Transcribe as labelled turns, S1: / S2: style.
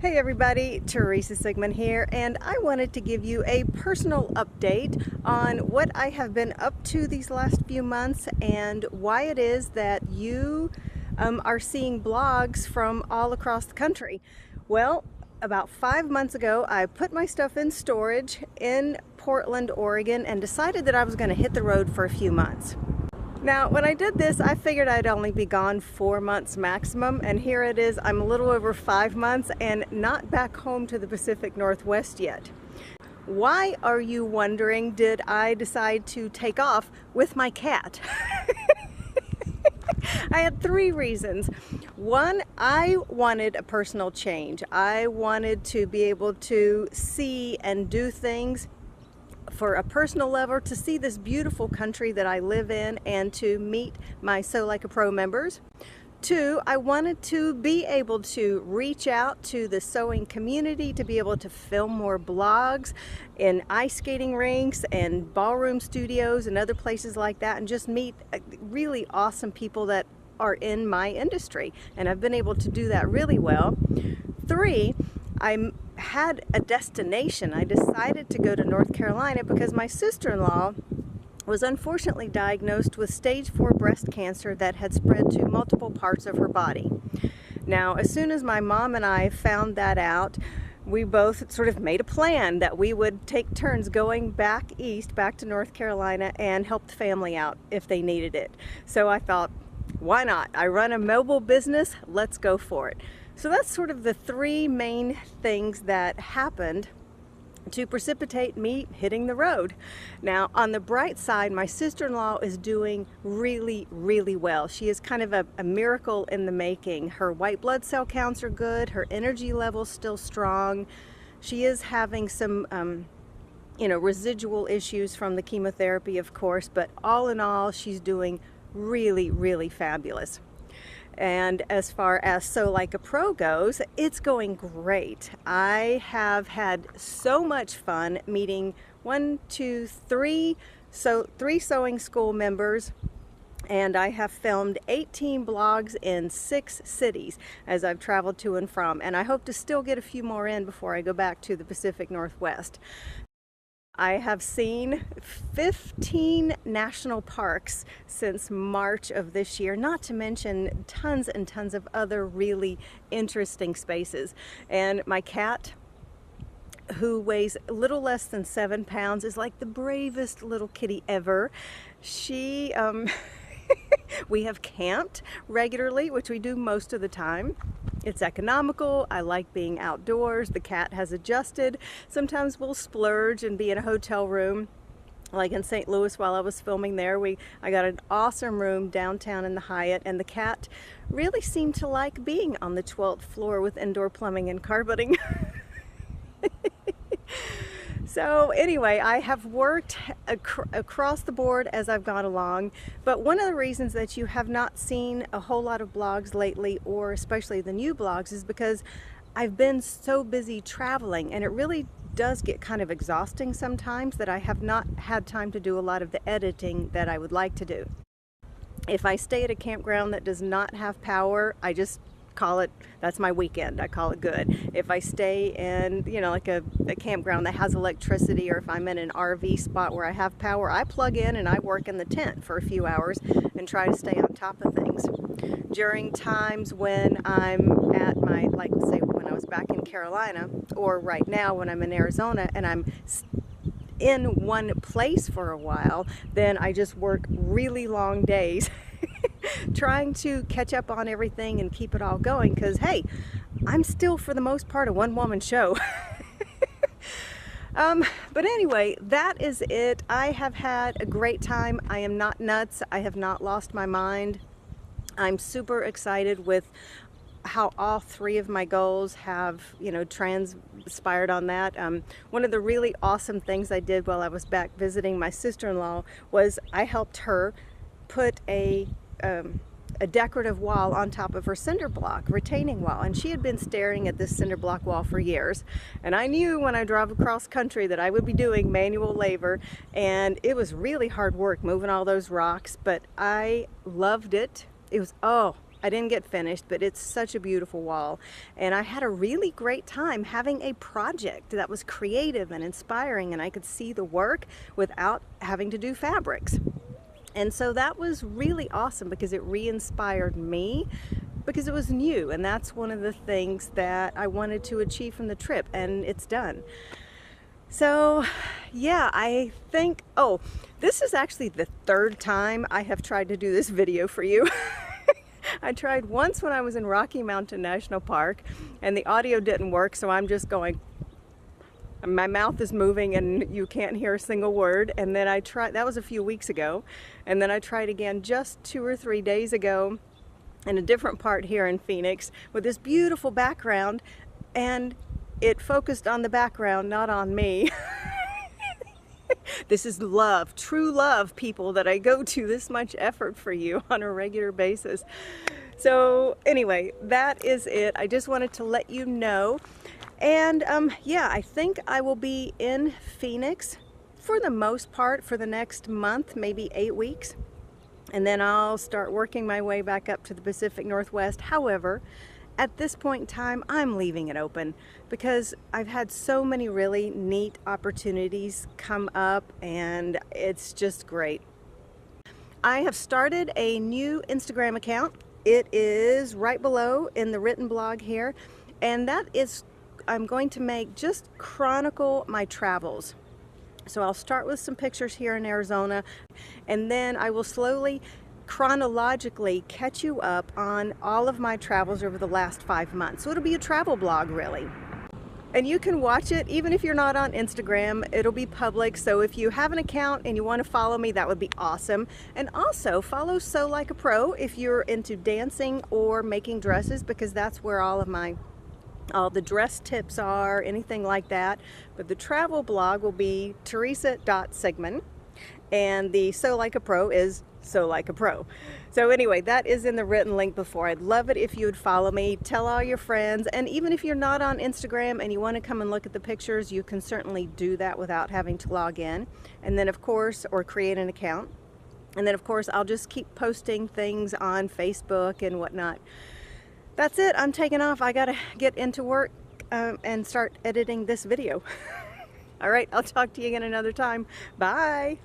S1: Hey everybody, Teresa Sigmon here, and I wanted to give you a personal update on what I have been up to these last few months and why it is that you are seeing blogs from all across the country. Well, about 5 months ago, I put my stuff in storage in Portland, Oregon, and decided that I was going to hit the road for a few months. Now, when I did this, I figured I'd only be gone 4 months maximum, and here it is, I'm a little over 5 months and not back home to the Pacific Northwest yet. Why, are you wondering, did I decide to take off with my cat? I had 3 reasons. One, I wanted a personal change. I wanted to be able to see and do things for a personal level, to see this beautiful country that I live in and to meet my Sew Like a Pro members. 2, I wanted to be able to reach out to the sewing community, to be able to film more blogs in ice skating rinks and ballroom studios and other places like that, and just meet really awesome people that are in my industry, and I've been able to do that really well. 3, I had a destination. I decided to go to North Carolina because my sister-in-law was unfortunately diagnosed with stage 4 breast cancer that had spread to multiple parts of her body. Now, as soon as my mom and I found that out, we both sort of made a plan that we would take turns going back east, back to North Carolina, and help the family out if they needed it. So I thought, why not? I run a mobile business, let's go for it. So that's sort of the 3 main things that happened to precipitate me hitting the road. Now, on the bright side, my sister-in-law is doing really, really well. She is kind of a miracle in the making. Her white blood cell counts are good. Her energy level's still strong. She is having some residual issues from the chemotherapy, of course, but all in all, she's doing really, really fabulous. And as far as Sew Like a Pro goes, it's going great. I have had so much fun meeting 3 sewing school members, and I have filmed 18 blogs in 6 cities as I've traveled to and from, and I hope to still get a few more in before I go back to the Pacific Northwest. I have seen 15 national parks since March of this year, not to mention tons and tons of other really interesting spaces. And my cat, who weighs a little less than 7 pounds, is like the bravest little kitty ever. She, we have camped regularly, which we do most of the time. It's economical. I like being outdoors. The cat has adjusted. Sometimes we'll splurge and be in a hotel room. Like in St. Louis while I was filming there, I got an awesome room downtown in the Hyatt, and the cat really seemed to like being on the 12th floor with indoor plumbing and carpeting. So anyway, I have worked across the board as I've gone along, but one of the reasons that you have not seen a whole lot of blogs lately, or especially the new blogs, is because I've been so busy traveling, and it really does get kind of exhausting sometimes that I have not had time to do a lot of the editing that I would like to do. If I stay at a campground that does not have power, I just call it, that's my weekend. I call it good. If I stay in, like a campground that has electricity, or if I'm in an RV spot where I have power, I plug in and I work in the tent for a few hours and try to stay on top of things. During times when I'm at my, like say when I was back in Carolina, or right now when I'm in Arizona and I'm in one place for a while, then I just work really long days trying to catch up on everything and keep it all going, because hey, I'm still for the most part a one-woman show. But anyway, that is it. I have had a great time. I am not nuts. I have not lost my mind. I'm super excited with how all 3 of my goals have, transpired on that. One of the really awesome things I did while I was back visiting my sister-in-law was I helped her put a decorative wall on top of her cinder block retaining wall, and she had been staring at this cinder block wall for years, and I knew when I drove across country that I would be doing manual labor, and it was really hard work moving all those rocks, but I loved it. It was, oh, I didn't get finished, but it's such a beautiful wall. And I had a really great time having a project that was creative and inspiring, and I could see the work without having to do fabrics. And so that was really awesome because it re-inspired me, because it was new, and that's one of the things that I wanted to achieve from the trip, and it's done. So yeah, I think, oh, this is actually the third time I have tried to do this video for you. I tried once when I was in Rocky Mountain National Park and the audio didn't work, so I'm just going, my mouth is moving and you can't hear a single word. And then I tried, that was a few weeks ago, and then I tried again just 2 or 3 days ago in a different part here in Phoenix with this beautiful background, and it focused on the background, not on me. This is love, true love, people, that I go to this much effort for you on a regular basis. So anyway, that is it. I just wanted to let you know. And yeah, I think I will be in Phoenix for the most part for the next month, maybe 8 weeks. And then I'll start working my way back up to the Pacific Northwest. However, at this point in time, I'm leaving it open because I've had so many really neat opportunities come up, and it's just great. I have started a new Instagram account. It is right below in the written blog here, and that is, I'm going to make just chronicle my travels. So I'll start with some pictures here in Arizona, and then I will slowly chronologically catch you up on all of my travels over the last 5 months. So it'll be a travel blog, really. And you can watch it even if you're not on Instagram. It'll be public, so if you have an account and you want to follow me, that would be awesome. And also follow Sew Like a Pro if you're into dancing or making dresses, because that's where all the dress tips are, anything like that. But the travel blog will be Teresa.Sigmon, and the Sew Like a Pro is Sew Like a Pro. So anyway, that is in the written link before. I'd love it if you would follow me, tell all your friends, and even if you're not on Instagram and you want to come and look at the pictures, you can certainly do that without having to log in. And then of course, or create an account. And then of course, I'll just keep posting things on Facebook and whatnot. That's it. I'm taking off. I gotta get into work and start editing this video. All right, I'll talk to you again another time. Bye.